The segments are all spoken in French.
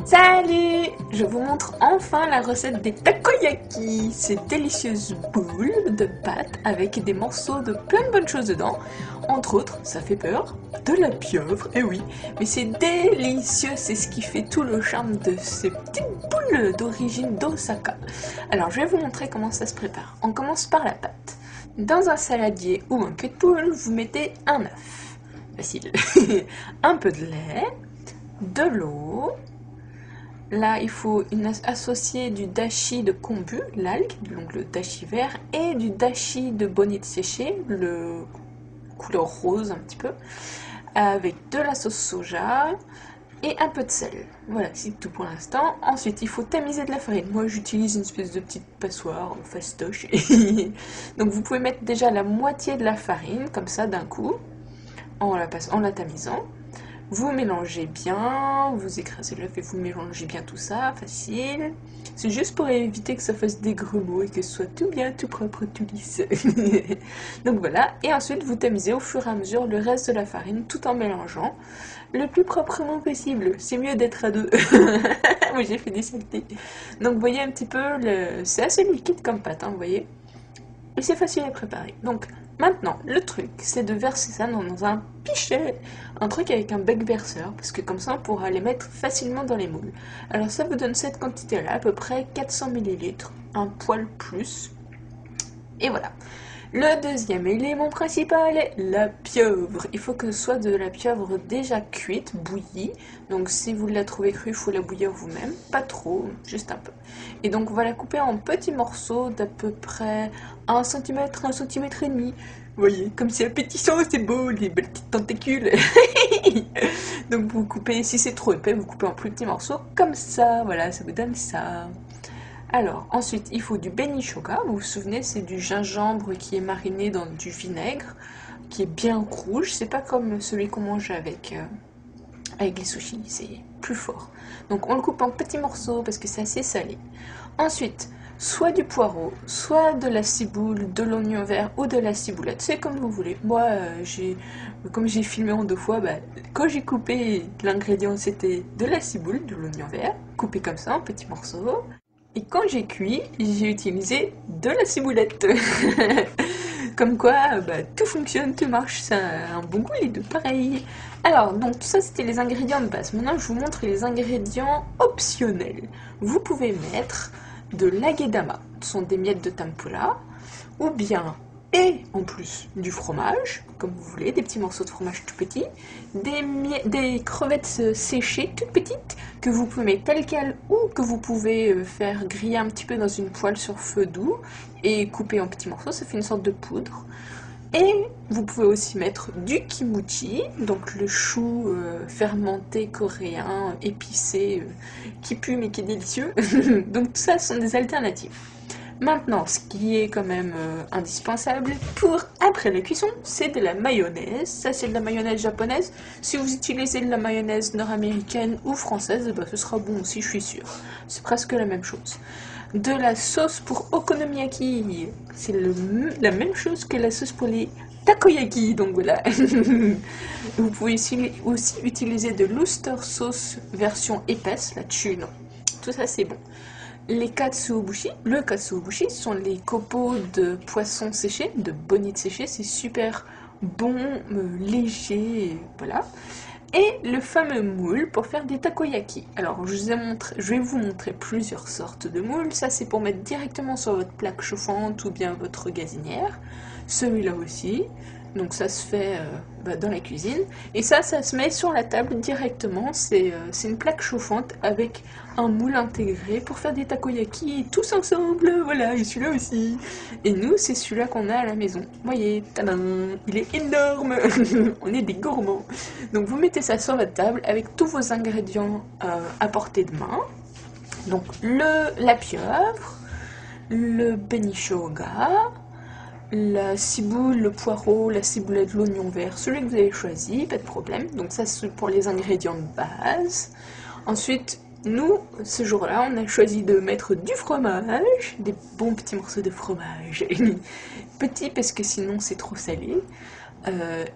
Salut! Je vous montre enfin la recette des takoyaki, ces délicieuses boules de pâte avec des morceaux de plein de bonnes choses dedans. Entre autres, ça fait peur, de la pieuvre, et oui, mais c'est délicieux, c'est ce qui fait tout le charme de ces petites boules d'origine d'Osaka. Alors je vais vous montrer comment ça se prépare. On commence par la pâte. Dans un saladier ou un queue de poule, vous mettez un œuf, facile, un peu de lait, de l'eau. Là, il faut associer du dashi de kombu, l'algue, donc le dashi vert, et du dashi de bonite séché, le couleur rose un petit peu, avec de la sauce soja et un peu de sel. Voilà, c'est tout pour l'instant. Ensuite, il faut tamiser de la farine. Moi, j'utilise une espèce de petite passoire fastoche. Donc, vous pouvez mettre déjà la moitié de la farine, comme ça, d'un coup, en la tamisant. Vous mélangez bien, vous écrasez l'œuf et vous mélangez bien tout ça, facile. C'est juste pour éviter que ça fasse des grumeaux et que ce soit tout bien, tout propre, tout lisse. Donc voilà, et ensuite vous tamisez au fur et à mesure le reste de la farine tout en mélangeant le plus proprement possible. C'est mieux d'être à deux. Moi j'ai fait des saletés. Donc vous voyez un petit peu, c'est assez liquide comme pâte, hein, vous voyez. Et c'est facile à préparer. Donc maintenant, le truc, c'est de verser ça dans un pichet, un truc avec un bec verseur, parce que comme ça on pourra les mettre facilement dans les moules. Alors ça vous donne cette quantité-là, à peu près 400 ml, un poil plus. Et voilà. Le deuxième élément principal est la pieuvre. Il faut que ce soit de la pieuvre déjà cuite, bouillie. Donc si vous la trouvez crue, il faut la bouillir vous-même. Pas trop, juste un peu. Et donc on va la couper en petits morceaux d'à peu près 1 cm, 1 cm et demi. Vous voyez, comme c'est appétissant, c'est beau, les belles petites tentacules. Donc vous coupez, si c'est trop épais, vous coupez en plus petits morceaux, comme ça, voilà, ça vous donne ça. Alors, ensuite, il faut du benishoga. Vous vous souvenez, c'est du gingembre qui est mariné dans du vinaigre, qui est bien rouge. C'est pas comme celui qu'on mange avec les sushis, c'est plus fort. Donc, on le coupe en petits morceaux parce que c'est assez salé. Ensuite, soit du poireau, soit de la ciboule, de l'oignon vert ou de la ciboulette. C'est comme vous voulez. Moi, comme j'ai filmé en 2 fois, quand j'ai coupé l'ingrédient, c'était de la ciboule, de l'oignon vert, coupé comme ça en petits morceaux. Et quand j'ai cuit, j'ai utilisé de la ciboulette. Comme quoi, tout fonctionne, tout marche, ça a un bon goût les deux, pareil. Alors, donc tout ça c'était les ingrédients de base. Maintenant, je vous montre les ingrédients optionnels. Vous pouvez mettre de l'agedama, ce sont des miettes de tempura, ou bien, et en plus, du fromage, comme vous voulez, des petits morceaux de fromage tout petits, des crevettes séchées toutes petites, que vous pouvez mettre telles quelles, ou que vous pouvez faire griller un petit peu dans une poêle sur feu doux, et couper en petits morceaux, ça fait une sorte de poudre. Et vous pouvez aussi mettre du kimchi, donc le chou fermenté coréen, épicé, qui pue mais qui est délicieux. Donc tout ça, ce sont des alternatives. Maintenant, ce qui est quand même indispensable pour après la cuisson, c'est de la mayonnaise. Ça, c'est de la mayonnaise japonaise. Si vous utilisez de la mayonnaise nord-américaine ou française, ce sera bon aussi, je suis sûre. C'est presque la même chose. De la sauce pour okonomiyaki, c'est la même chose que la sauce pour les takoyaki, donc voilà. Vous pouvez aussi utiliser de l'Oster sauce version épaisse, là-dessus, non. Tout ça, c'est bon. Les katsuobushi, le katsuobushi sont les copeaux de poisson séché, de bonite séché, c'est super bon, léger, voilà. Et le fameux moule pour faire des takoyaki. Alors je vais vous montrer plusieurs sortes de moules. Ça c'est pour mettre directement sur votre plaque chauffante ou bien votre gazinière. Celui-là aussi. Donc ça se fait dans la cuisine. Et ça se met sur la table directement. C'est une plaque chauffante avec un moule intégré pour faire des takoyaki tous ensemble. Voilà, et celui-là aussi. Et nous, c'est celui-là qu'on a à la maison. Vous voyez, tadam, il est énorme. On est des gourmands. Donc vous mettez ça sur votre table avec tous vos ingrédients à portée de main. Donc la pieuvre, le benishoga, la ciboule, le poireau, la ciboulette, l'oignon vert, celui que vous avez choisi, pas de problème. Donc ça c'est pour les ingrédients de base. Ensuite, nous, ce jour-là, on a choisi de mettre du fromage, des bons petits morceaux de fromage. Petits parce que sinon c'est trop salé.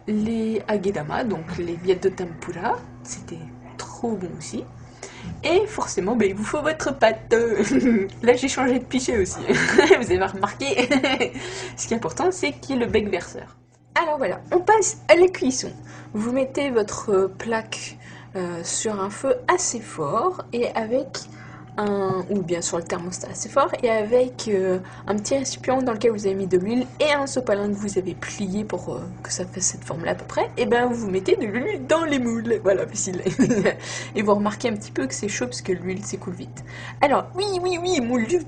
Les agedama, donc les miettes de tempura, c'était trop trop bon aussi. Et forcément, il vous faut votre pâte. Là, j'ai changé de pichet aussi. Vous avez remarqué. Ce qui est important, c'est qu'il y ait le bec verseur. Alors voilà, on passe à la cuisson. Vous mettez votre plaque sur un feu assez fort et avec ou bien sur le thermostat assez fort, et avec un petit récipient dans lequel vous avez mis de l'huile et un sopalin que vous avez plié pour que ça fasse cette forme là à peu près, et bien vous mettez de l'huile dans les moules, voilà, facile. Et vous remarquez un petit peu que c'est chaud parce que l'huile s'écoule vite. Alors oui,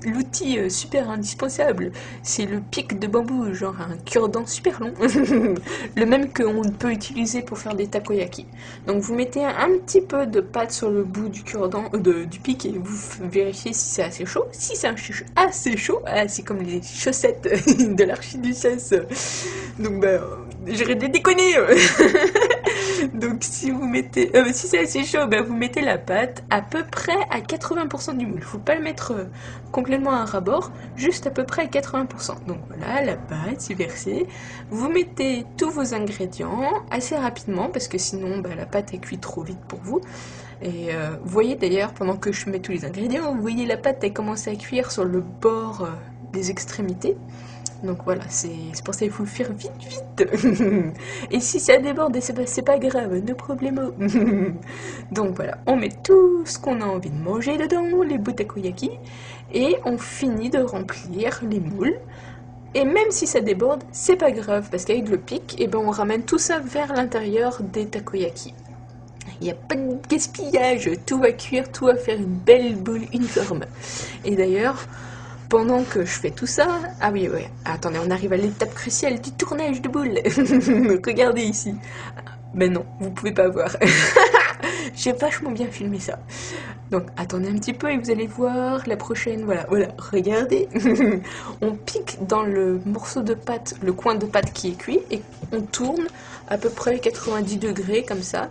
l'outil super indispensable, c'est le pic de bambou, genre un cure-dent super long, le même qu'on peut utiliser pour faire des takoyaki. Donc vous mettez un petit peu de pâte sur le bout du cure-dent, du pic, et vous vérifiez si c'est assez chaud. Si c'est assez chaud, c'est comme les chaussettes de l'archiduchesse. Donc j'aurais déconné. Donc si vous mettez, si c'est assez chaud, vous mettez la pâte à peu près à 80% du moule. Faut pas le mettre complètement à ras-bord, juste à peu près à 80%. Donc voilà, la pâte c'est versé. Vous mettez tous vos ingrédients assez rapidement parce que sinon la pâte est cuite trop vite pour vous. Et vous voyez d'ailleurs, pendant que je mets tous les ingrédients, vous voyez la pâte elle commence à cuire sur le bord des extrémités. Donc voilà, c'est pour ça qu'il faut le faire vite. Et si ça déborde, c'est pas grave, no problemo. Donc voilà, on met tout ce qu'on a envie de manger dedans, les bouts takoyaki, et on finit de remplir les moules. Et même si ça déborde, c'est pas grave, parce qu'avec le pic, on ramène tout ça vers l'intérieur des takoyaki. Il n'y a pas de gaspillage, tout va cuire, tout va faire une belle boule uniforme. Et d'ailleurs, pendant que je fais tout ça... Ah oui, ouais, attendez, on arrive à l'étape cruciale du tournage de boule. Regardez ici. Ben non, vous pouvez pas voir. J'ai vachement bien filmé ça. Donc attendez un petit peu et vous allez voir la prochaine. Voilà, regardez. On pique dans le morceau de pâte, le coin de pâte qui est cuit, et on tourne à peu près 90 degrés comme ça.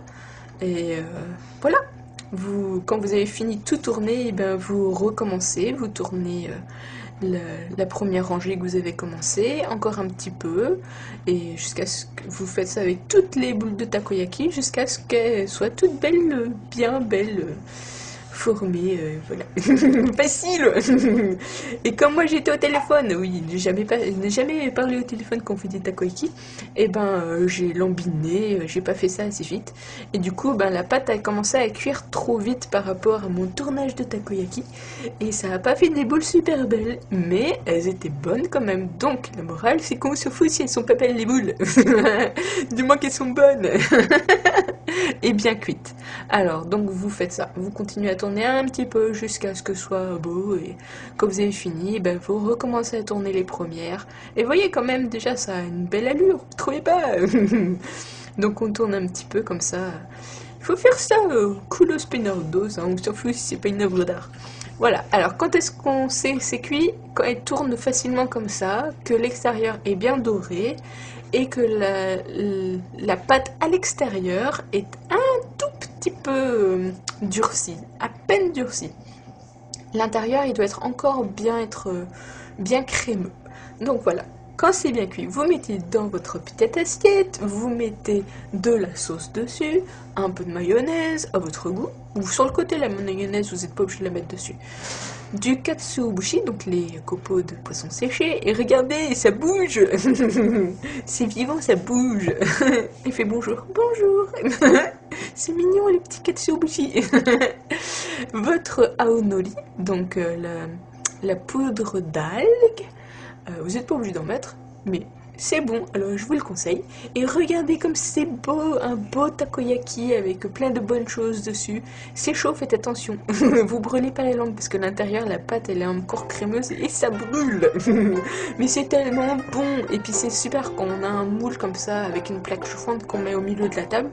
Et voilà, quand vous avez fini de tout tourner, vous recommencez, vous tournez la première rangée que vous avez commencé, encore un petit peu, et jusqu'à ce que vous faites ça avec toutes les boules de takoyaki, jusqu'à ce qu'elles soient toutes belles, bien belles, formées, voilà. Facile. Et comme moi j'étais au téléphone, oui, j'ai jamais parlé au téléphone quand on fait des takoyaki, et j'ai lambiné, j'ai pas fait ça assez vite, et du coup la pâte a commencé à cuire trop vite par rapport à mon tournage de takoyaki, et ça a pas fait des boules super belles, mais elles étaient bonnes quand même. Donc la morale c'est qu'on se fout si elles sont pas belles les boules, du moins qu'elles sont bonnes. Et bien cuites. Alors donc vous faites ça, vous continuez à tourner un petit peu jusqu'à ce que ce soit beau, et quand vous avez fini, vous recommencez à tourner les premières, et vous voyez quand même déjà ça a une belle allure, vous trouvez pas? Donc on tourne un petit peu comme ça. Il faut faire ça culo spinardos, on s'en fout si c'est pas une œuvre d'art. Voilà, alors quand est-ce qu'on sait que c'est cuit? Quand elle tourne facilement comme ça, que l'extérieur est bien doré, et que la pâte à l'extérieur est un tout petit peu durcie, à peine durcie. L'intérieur, il doit être encore bien crémeux. Donc voilà, quand c'est bien cuit, vous mettez dans votre petite assiette, vous mettez de la sauce dessus, un peu de mayonnaise à votre goût, ou sur le côté la mayonnaise, vous n'êtes pas obligé de la mettre dessus. Du katsuobushi, donc les copeaux de poisson séché, et regardez, ça bouge. C'est vivant, ça bouge. Il fait bonjour, bonjour. C'est mignon les petits katsuobushi. Votre aonori, donc la poudre d'algues, vous n'êtes pas obligé d'en mettre, mais c'est bon, alors je vous le conseille. Et regardez comme c'est beau, un beau takoyaki avec plein de bonnes choses dessus. C'est chaud, faites attention. Vous brûlez pas la langue parce que l'intérieur, la pâte, elle est encore crémeuse et ça brûle. Mais c'est tellement bon. Et puis c'est super quand on a un moule comme ça avec une plaque chauffante qu'on met au milieu de la table.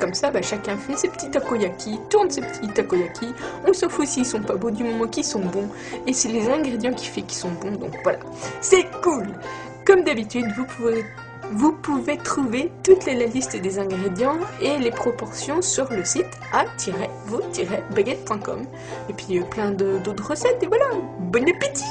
Comme ça, chacun fait ses petits takoyaki, tourne ses petits takoyaki. On s'en fout s'ils sont pas beaux du moment qu'ils sont bons. Et c'est les ingrédients qui font qu'ils sont bons, donc voilà. C'est cool. Comme d'habitude, vous pouvez trouver toute la liste des ingrédients et les proportions sur le site a-vous-baguette.com. Et puis plein d'autres recettes, et voilà, bon appétit!